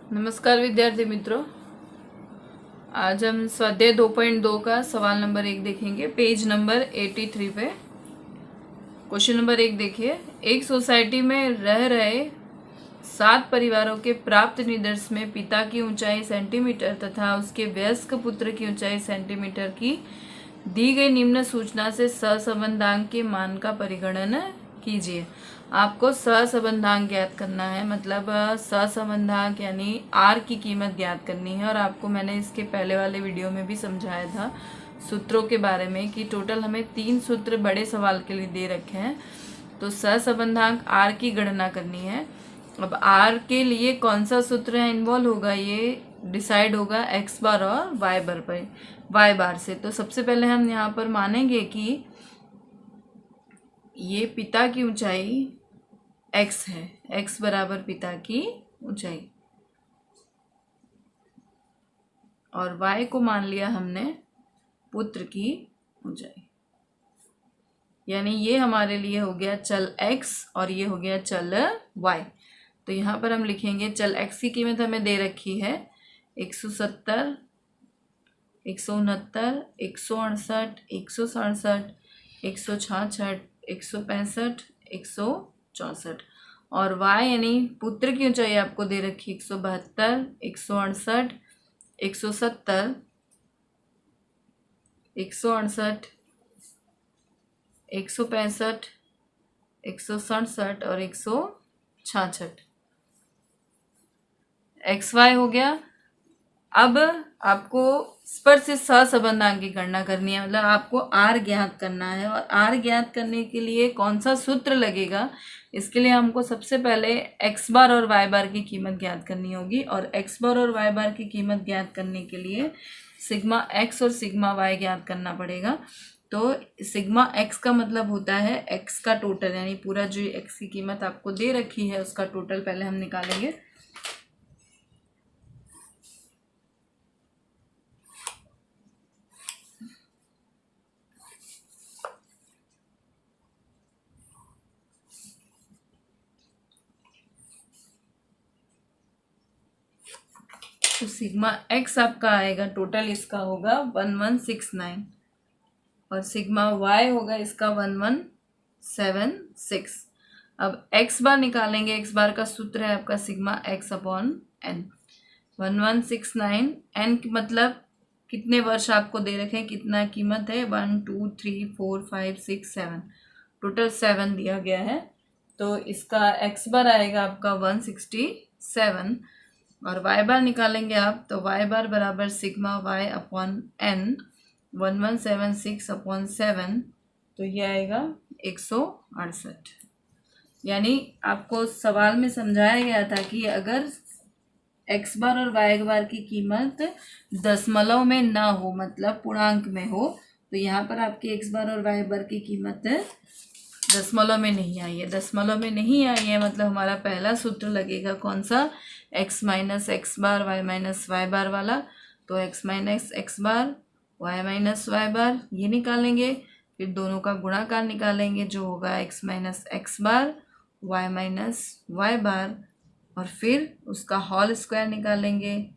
नमस्कार विद्यार्थी मित्रों, आज हम स्वाध्याय 2.2 का सवाल नंबर 1 देखेंगे। पेज नंबर 83 पे क्वेश्चन नंबर 1 देखिए। एक सोसाइटी में रह रहे 7 परिवारों के प्राप्त निष्कर्ष में पिता की ऊंचाई सेंटीमीटर तथा उसके वयस्क पुत्र की ऊंचाई सेंटीमीटर की दी गई निम्न सूचना से सहसंबंधांक के मान का परिगणन कीजिए। आपको सहसंबंधांक ज्ञात करना है, मतलब सहसंबंधांक यानी आर की कीमत ज्ञात करनी है। और आपको मैंने इसके पहले वाले वीडियो में भी समझाया था सूत्रों के बारे में कि टोटल हमें 3 सूत्र बड़े सवाल के लिए दे रखे हैं। तो सहसंबंधांक आर की गणना करनी है। अब आर के लिए कौन सा सूत्र है इन्वॉल्व होगा, ये डिसाइड होगा एक्स बार और वाई बार से। तो सबसे पहले हम यहाँ पर मानेंगे कि ये पिता की ऊंचाई x है, x बराबर पिता की ऊंचाई, और y को मान लिया हमने पुत्र की ऊंचाई। यानी ये हमारे लिए हो गया चल x और ये हो गया चल y। तो यहाँ पर हम लिखेंगे चल x की कीमत हमें दे रखी है 170, 169, 168, 167, 166, 165, 164। और y यानी पुत्र की ऊंचाई आपको दे रखी 172, 168, 170, 168, 165, 167 और 166। XY हो गया। अब आपको स्पर्श सहसंबंधांक की गणना करनी है, मतलब आपको R ज्ञात करना है। और R ज्ञात करने के लिए कौन सा सूत्र लगेगा, इसके लिए हमको सबसे पहले x बार और y बार की कीमत ज्ञात करनी होगी। और x बार और y बार की कीमत ज्ञात करने के लिए सिग्मा x और सिग्मा y ज्ञात करना पड़ेगा। तो सिग्मा x का मतलब होता है x का टोटल, यानी पूरा जो x की कीमत आपको दे रखी है उसका टोटल पहले हम निकालेंगे। तो सिग्मा x आपका आएगा टोटल, इसका होगा 1169, और सिग्मा y होगा इसका 1176। अब x बार निकालेंगे। x बार का सूत्र है आपका sigma x upon n। 1169 n मतलब कितने वर्ष आपको दे रखे हैं, कितना कीमत है, 1 2 3 4 5 6 7, टोटल 7 दिया गया है। तो इसका x बार आएगा आपका 167, और y बार निकालेंगे आप तो y बार बराबर sigma y upon n 1176 upon 7, तो ये आएगा 168। यानी आपको सवाल में समझाया गया था कि अगर x बार और y बार की कीमत दशमलव में ना हो, मतलब पूर्णांक में हो, तो यहाँ पर आपकी x बार और y बार की कीमत दशमलव में नहीं आई है। दशमलव में नहीं आई है मतलब हमारा पहला सूत्र लगेगा कौन सा, x minus X bar y minus Y बार वाला। तो x minus X bar y minus Y बार ये निकालेंगे, फिर दोनों का गुणाकार निकालेंगे जो होगा x minus X bar y minus Y बार, और फिर उसका होल स्क्वायर निकालेंगे,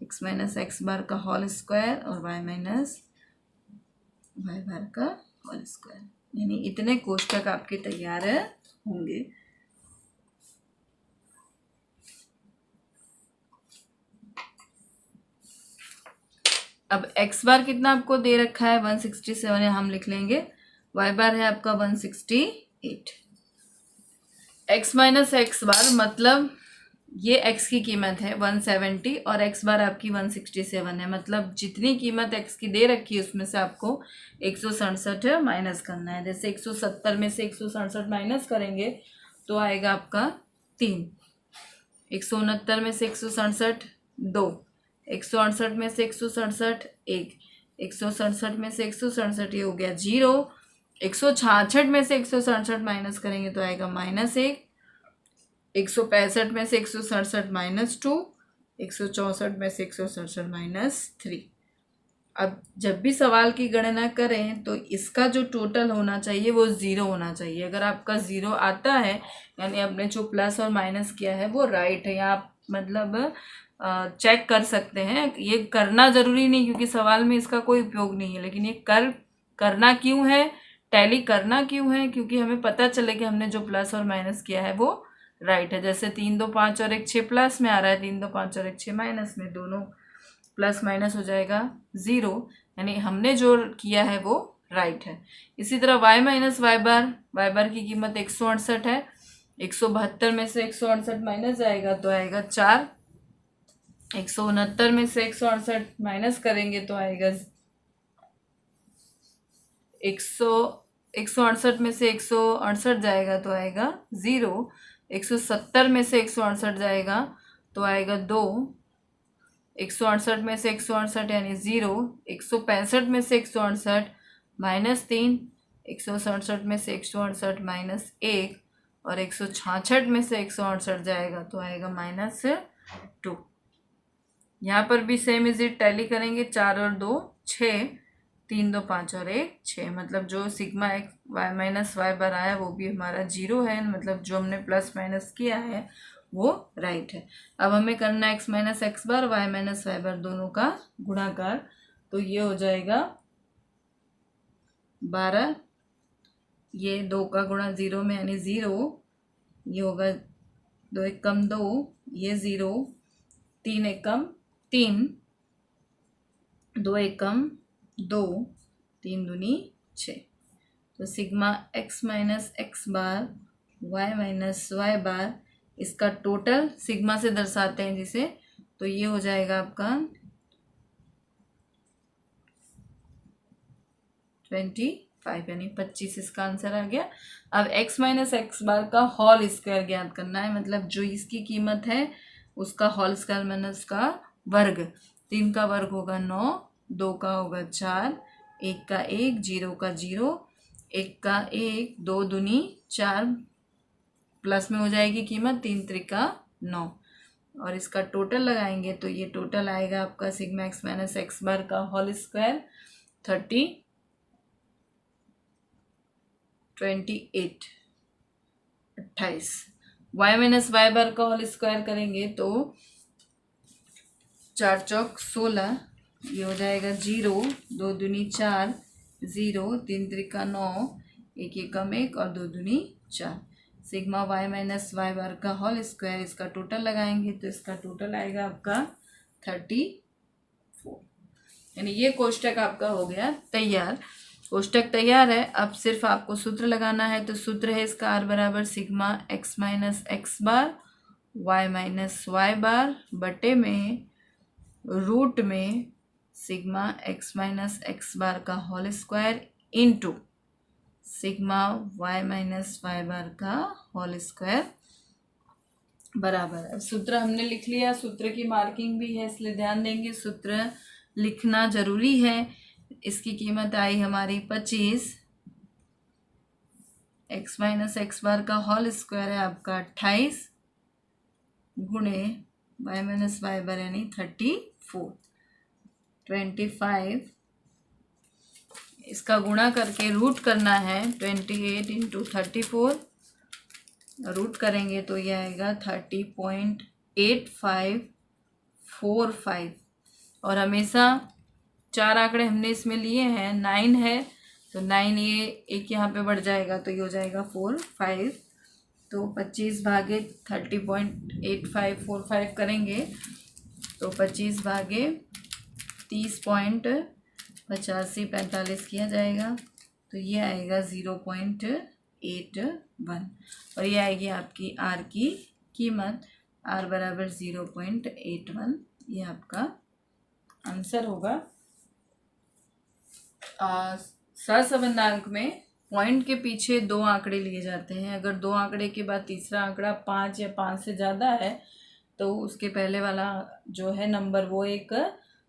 x माइनस एक्स बार का होल स्क्वायर और y माइनस वाई बार का होल स्क्वायर। यानी इतने कोष्टक आपके तैयार होंगे। अब x बार कितना आपको दे रखा है 167 है, हम लिख लेंगे। y बार है आपका 168। x माइनस एक्स बार मतलब ये x की कीमत है 170 और x बार आपकी 167 है, मतलब जितनी कीमत x की दे रखी है उसमें से आपको 167 माइनस करना है। जैसे 170 में से 167 माइनस करेंगे तो आएगा आपका 3, 169 में से 167 2, 168 में से 167 1, 167 में से 167 ये हो गया 0, 166 में से 167 माइनस करेंगे तो आएगा -1, 165 में से 167 -2, 164 में से 167 -3। अब जब भी सवाल की गणना करें तो इसका जो टोटल होना चाहिए वो 0 होना चाहिए। अगर आपका 0 आता है यानी आपने जो प्लस और माइनस किया है वो राइट है, या आप मतलब चेक कर सकते हैं। ये करना ज़रूरी नहीं क्योंकि सवाल में इसका कोई उपयोग नहीं है, लेकिन ये करना क्यों है, टैली करना क्यों है, क्योंकि हमें पता चले कि हमने जो प्लस और माइनस किया है वो राइट है। जैसे 3 2 5 और 1 6 प्लस में आ रहा है, 3 2 5 और 1 6 माइनस में, दोनों प्लस माइनस हो जाएगा 0, यानी हमने जो किया है वो राइट है। इसी तरह y माइनस वाई बार की कीमत 168 है, 172 में से 168 माइनस जाएगा तो आएगा 4, 169 में से 168 माइनस करेंगे तो आएगा 168 में से 168 जाएगा तो आएगा 0, 170 में से 168 जाएगा तो आएगा 2, 168 में से 168 यानी 0, 165 में से 168 -3, 167 में से 168 -1 और 166 में से 168 जाएगा तो आएगा -2। यहाँ पर भी सेम इज इट टैली करेंगे, 4 और 2 6, 3 2 5 और 1 6, मतलब जो sigma X Y minus Y bar आया वो भी हमारा 0 है, मतलब जो हमने प्लस माइनस किया है वो राइट है। अब हमें करना है x minus X bar Y minus Y बार दोनों का गुणाकार, तो ये हो जाएगा 12, ये 2 का गुणा 0 में यानी 0, ये होगा 2 एक कम 2, ये 0, 3 एक कम 3, 2 एक कम 2, 3 दूनी 6, तो sigma x minus X bar Y minus Y बार इसका टोटल सिग्मा से दर्शाते हैं जिसे, तो ये हो जाएगा आपका 25 यानी 25 इसका आंसर आ गया। अब x माइनस एक्स बार का होल स्क्वायर ज्ञात करना है, मतलब जो इसकी कीमत है उसका होल स्क्वायर माइनस का वर्ग, 3 का वर्ग होगा 9, 2 का होगा 4, 1 का 1, 0 का 0, 1 का 1, 2 दूनी 4, प्लस में हो जाएगी कीमत 3 त्रिका 9, और इसका टोटल लगाएंगे तो ये टोटल आएगा आपका sigma X minus X bar का whole square 28, Y minus Y bar का होल स्क्वायर करेंगे तो 4 चौक 16, ये हो जाएगा 0, 2 दूनी 4, 0, 3 त्रिका 9, 1 एकम 1 और 2 दूनी 4, sigma Y minus Y bar का होल स्क्वायर, इसका टोटल लगाएंगे तो इसका टोटल आएगा आपका 34, यानी ये कोष्टक आपका हो गया तैयार। कोष्टक तैयार है, अब सिर्फ आपको सूत्र लगाना है, तो सूत्र है इसका r बराबर sigma x minus X bar y minus Y bar बटे में रूट में sigma x minus X bar का whole square into sigma y minus Y bar का होल स्क्वायर बराबर। अब सूत्र हमने लिख लिया, सूत्र की मार्किंग भी है इसलिए ध्यान देंगे, सूत्र लिखना जरूरी है। इसकी कीमत आई हमारी 25, x माइनस एक्स बार का होल स्क्वायर है आपका 28 गुणे y माइनस वाई बार यानी 34, 25, इसका गुणा करके रूट करना है 28 इंटू 34, रूट करेंगे तो ये आएगा 30.8545, और हमेशा 4 आंकड़े हमने इसमें लिए हैं, 9 है तो 9 ये एक यहाँ पे बढ़ जाएगा तो ये हो जाएगा 45, तो 25 भागे 30.8545 करेंगे तो 25 भागे 30.8545 किया जाएगा तो ये आएगा 0.81, और ये आएगी आपकी r की कीमत, r बराबर 0.81, ये आपका आंसर होगा। सहसंबंधांक में पॉइंट के पीछे 2 आंकड़े लिए जाते हैं, अगर 2 आंकड़े के बाद तीसरा आंकड़ा 5 या 5 से ज़्यादा है तो उसके पहले वाला जो है नंबर वो एक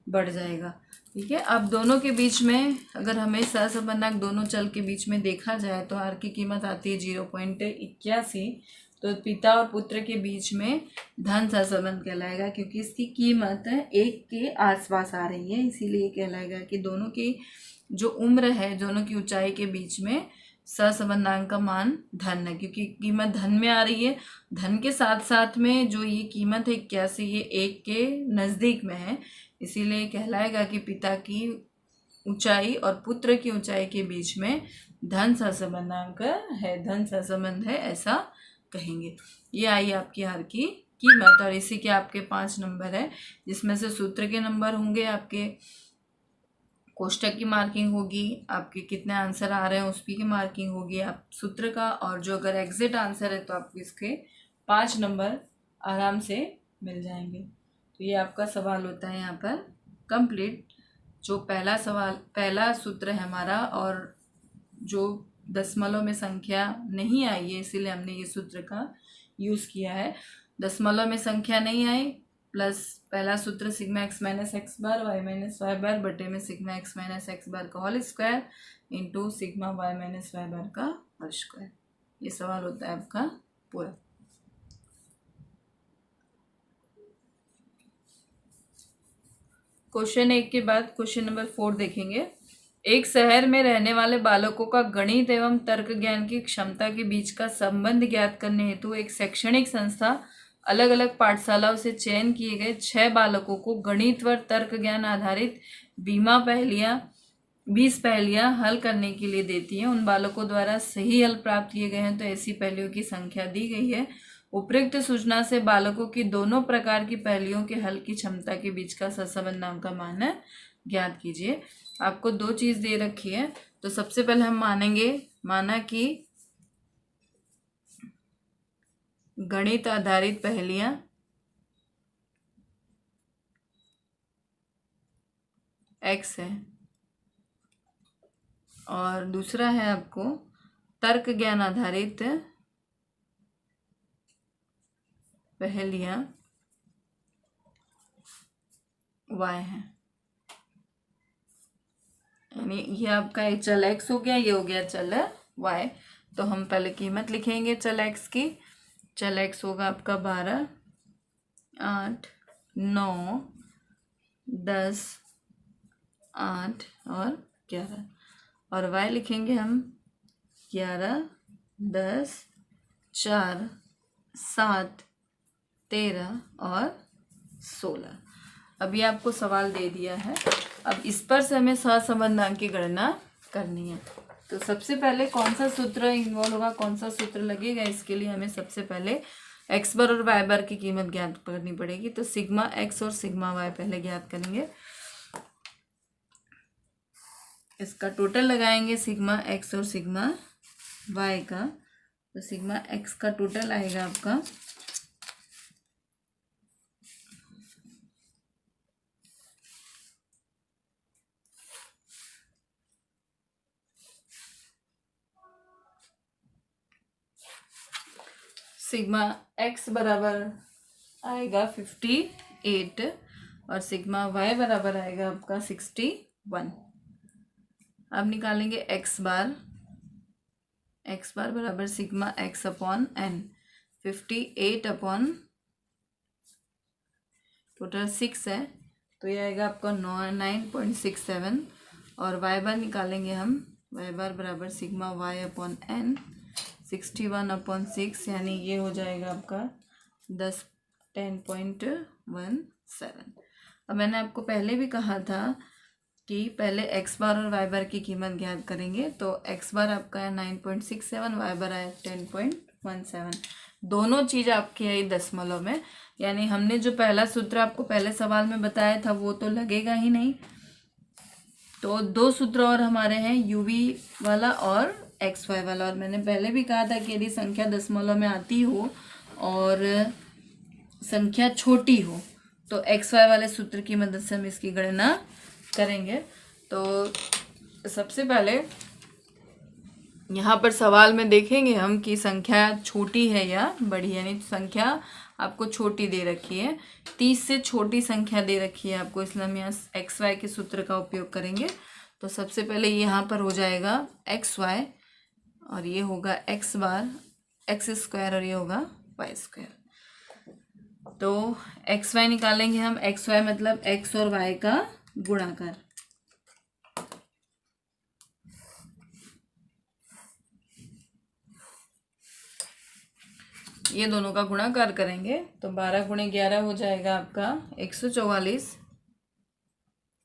बढ़ जाएगा, ठीक है। अब दोनों के बीच में अगर हमें सहसंबंधांक दोनों चल के बीच में देखा जाए तो r की कीमत आती है 0.81, तो पिता और पुत्र के बीच में धन सहसंबंध कहलाएगा, क्योंकि इसकी कीमत 1 के आसपास आ रही है, इसीलिए कहलाएगा कि दोनों की जो उम्र है, दोनों की ऊंचाई के बीच में सहसंबंधांक का मान धन है, क्योंकि कीमत धन में आ रही है। धन के साथ साथ में जो ये कीमत है 81, ये 1 के नज़दीक में है, इसीलिए कहलाएगा कि पिता की ऊंचाई और पुत्र की ऊंचाई के बीच में धन सहसंबंधांक है, धन सहसंबंध है, ऐसा कहेंगे। ये आई आपकी हर की कीमत, और इसी के आपके 5 नंबर है, जिसमें से सूत्र के नंबर होंगे, आपके कोष्टक की मार्किंग होगी, आपके कितने आंसर आ रहे हैं उसकी की मार्किंग होगी, आप सूत्र का, और जो अगर एग्जिट आंसर है तो आपको इसके 5 नंबर आराम से मिल जाएंगे। तो ये आपका सवाल होता है यहाँ पर कंप्लीट। जो पहला सवाल, पहला सूत्र है हमारा, और जो दशमलव में संख्या नहीं आई है इसीलिए हमने ये सूत्र का यूज़ किया है। दशमलव में संख्या नहीं आई, प्लस पहला सूत्र sigma X minus X bar Y minus Y bar बटे में sigma X minus X bar का whole square into sigma Y minus Y bar का होल स्क्वायर। ये सवाल होता है आपका पूरा। क्वेश्चन 1 के बाद क्वेश्चन नंबर 4 देखेंगे। एक शहर में रहने वाले बालकों का गणित एवं तर्क ज्ञान की क्षमता के बीच का संबंध ज्ञात करने हेतु एक शैक्षणिक संस्था अलग अलग पाठशालाओं से चयन किए गए 6 बालकों को गणित व तर्क ज्ञान आधारित 20 पहेलियां हल करने के लिए देती है। उन बालकों द्वारा सही हल प्राप्त किए गए हैं तो ऐसी पहेलियों की संख्या दी गई है। उपयुक्त सूचना से बालकों की दोनों प्रकार की पहेलियों के हल की क्षमता के बीच का सहसंबंधांक का मान ज्ञात कीजिए। आपको 2 चीज दे रखी है, तो सबसे पहले हम माना कि गणित आधारित पहेलियां x है, और दूसरा है आपको तर्क ज्ञान आधारित पहेलियां y है। यानी ये आपका एक चल x हो गया, ये हो गया चल y। तो हम पहले कीमत लिखेंगे चल x की। चल x होगा आपका 12, 8, 9, 10, 8 और 11, और y लिखेंगे हम 11, 10, 4, 7, 13 और 16। अभी आपको सवाल दे दिया है, अब इस पर से हमें सहसंबंधांक की गणना करनी है। तो सबसे पहले कौन सा सूत्र इन्वॉल्व होगा, कौन सा सूत्र लगेगा, इसके लिए हमें सबसे पहले एक्स बार और वाई बार की कीमत ज्ञात करनी पड़ेगी। तो सिग्मा एक्स और सिग्मा वाई पहले ज्ञात करेंगे, इसका टोटल लगाएंगे सिग्मा एक्स और सिग्मा वाई का। तो सिग्मा एक्स का टोटल आएगा आपका 58 और सिग्मा वाई बराबर आएगा आपका 61। अब निकालेंगे एक्स बार बराबर सिग्मा एक्स अपॉन एन। 58 अपॉन टोटल 6 है, तो ये आएगा आपका 9.67। और वाई बार निकालेंगे हम, वाई बार बराबर सिग्मा वाई अपॉन एन 61 अपॉन 6, यानी ये हो जाएगा आपका 10.17। अब मैंने आपको पहले भी कहा था कि पहले एक्स बार और वाई बार की कीमत ज्ञात करेंगे। तो एक्स बार आपका है 9.67, वाई बार है 10.17। दोनों चीज़ आपकी आई दशमलव में, यानी हमने जो पहला सूत्र आपको पहले सवाल में बताया था वो तो लगेगा ही नहीं। तो 2 सूत्र और हमारे हैं, यूवी वाला और एक्स वाई वाला। और मैंने पहले भी कहा था कि यदि संख्या दशमलव में आती हो और संख्या छोटी हो तो एक्स वाई वाले सूत्र की मदद से हम इसकी गणना करेंगे। तो सबसे पहले यहाँ पर सवाल में देखेंगे हम कि संख्या छोटी है या बड़ी, यानी संख्या आपको छोटी दे रखी है, 30 से छोटी संख्या दे रखी है आपको, इसलिए हम यहाँ एक्स वाई के सूत्र का उपयोग करेंगे। तो सबसे पहले यहाँ पर हो जाएगा एक्स वाई, और ये होगा एक्स बार एक्स स्क्वायर, और ये होगा वाई स्क्वायर। तो एक्स वाई निकालेंगे हम, एक्स वाई मतलब एक्स और वाई का गुणाकार। ये दोनों का गुणाकार करेंगे तो 12 गुणे 11 हो जाएगा आपका 144,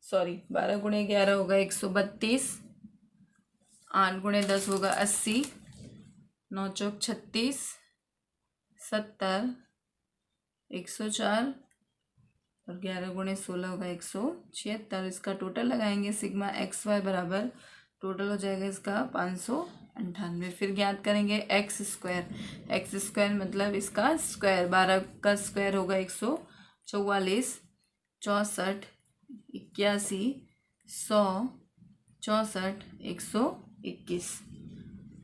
सॉरी 12 गुणे 11 होगा 132, 8 गुणे 10 होगा 80, 9 चौक 36, 70, 104 और 11 गुणे 16 होगा 176। इसका टोटल लगाएंगे सिग्मा एक्स वाई बराबर, टोटल हो जाएगा इसका 598। फिर ज्ञात करेंगे एक्स स्क्वायर मतलब इसका स्क्वायर, 12 का स्क्वायर होगा 144, 64, 81, 100, 64, 121।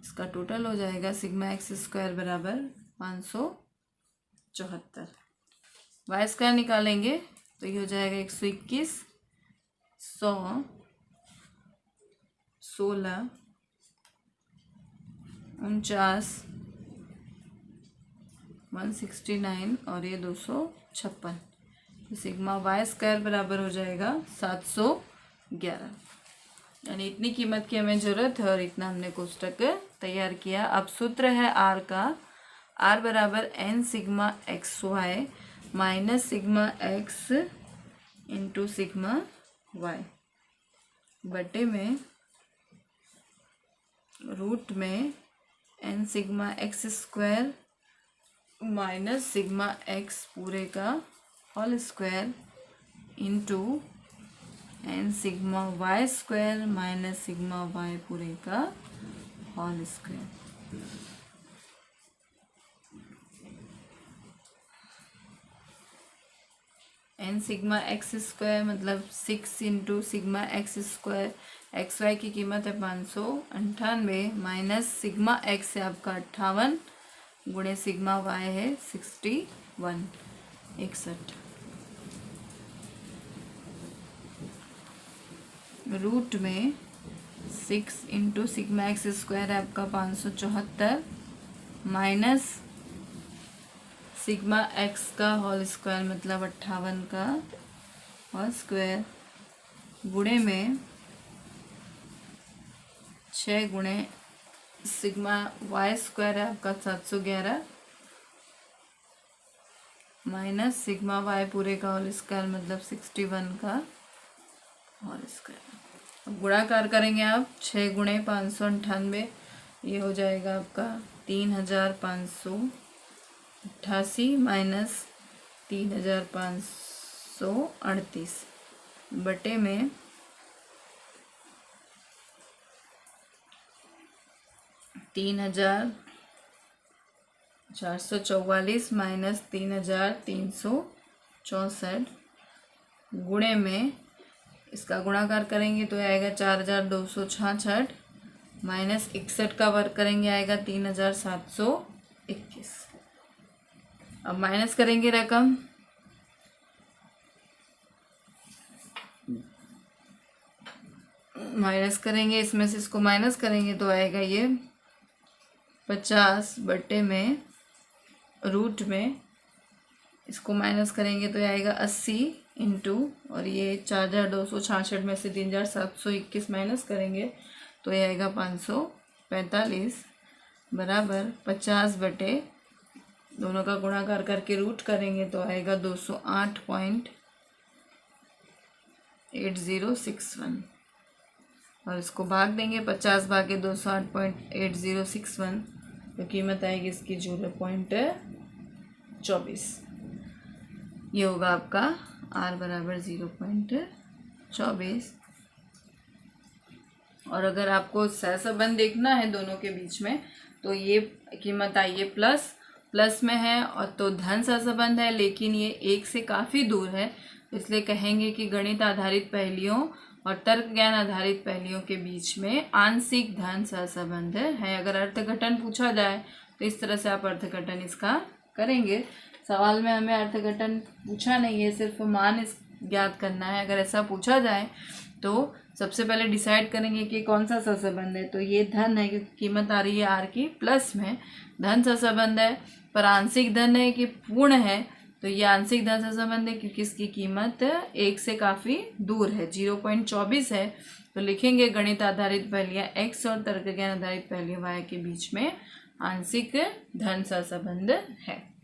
इसका टोटल हो जाएगा सिग्मा एक्स स्क्वायर बराबर 574। वाई स्क्वायर निकालेंगे तो ये हो जाएगा 121, 100, 16, 49, 169 और ये 256। तो सिग्मा वाई स्क्वायर बराबर हो जाएगा 711। यानी इतनी कीमत की हमें ज़रूरत है और इतना हमने कोष्टक तैयार किया। अब सूत्र है आर का, आर बराबर N sigma X Y minus sigma X into sigma Y बटे में रूट में N sigma X square minus sigma X पूरे का whole square into N sigma Y square minus sigma Y पूरे का whole square. N sigma X square मतलब 6 into sigma X square, X Y की कीमत है 598 माइनस सिग्मा एक्स है आपका 58 गुणे सिग्मा वाई है 61, 61 रूट में 6 इंटू सिग्मा एक्स स्क्वायर है आपका 574 माइनस सिग्मा एक्स का होल स्क्वायर मतलब 58 का होल स्क्वायर गुणे में 6 गुणे सिग्मा वाई स्क्वायर है आपका 711 माइनस सिग्मा वाई पूरे का होल स्क्वायर मतलब 61 का होल स्क्वायर। अब गुणाकार करेंगे आप, 6 गुणे 598 ये हो जाएगा आपका 3588 माइनस 3538 बटे में 3444 माइनस 3364 गुणे में इसका गुणाकार करेंगे तो आएगा 4266 माइनस 61 का वर्ग करेंगे आएगा 3721। अब माइनस करेंगे रकम, माइनस करेंगे इसमें से इसको माइनस करेंगे तो आएगा ये 50 बटे में रूट में इसको माइनस करेंगे तो आएगा 80 इंटू और ये 4266 में से 3721 माइनस करेंगे तो ये आएगा 545 बराबर 50 बटे दोनों का गुणाकार करके रूट करेंगे तो आएगा 208.8061 और इसको भाग देंगे 50 भागे 208.8061 तो कीमत आएगी इसकी 0.24। ये होगा आपका आर बराबर 0.24। और अगर आपको सहसंबंध देखना है दोनों के बीच में तो ये कीमत आई है प्लस में है और तो धन सहसंबंध है, लेकिन ये एक से काफ़ी दूर है, इसलिए कहेंगे कि गणित आधारित पहेलियों और तर्क ज्ञान आधारित पहेलियों के बीच में आंशिक धन सहसंबंध है। अगर अर्थघटन पूछा जाए तो इस तरह से आप अर्थघटन इसका करेंगे। सवाल में हमें अर्थघटन पूछा नहीं है, सिर्फ मान ज्ञात करना है। अगर ऐसा पूछा जाए तो सबसे पहले डिसाइड करेंगे कि कौन सा सहसंबंध है। तो ये धन है क्योंकि कीमत आ रही है आर की प्लस में, धन सहसंबंध है। पर आंशिक धन है कि पूर्ण है, तो ये आंशिक धन सहसंबंध है क्योंकि इसकी कीमत एक से काफ़ी दूर है, 0.24 है। तो लिखेंगे गणित आधारित पहेलियाँ x और तर्क ज्ञान आधारित पहेलियाँ y के बीच में आंशिक धन सहसंबंध है।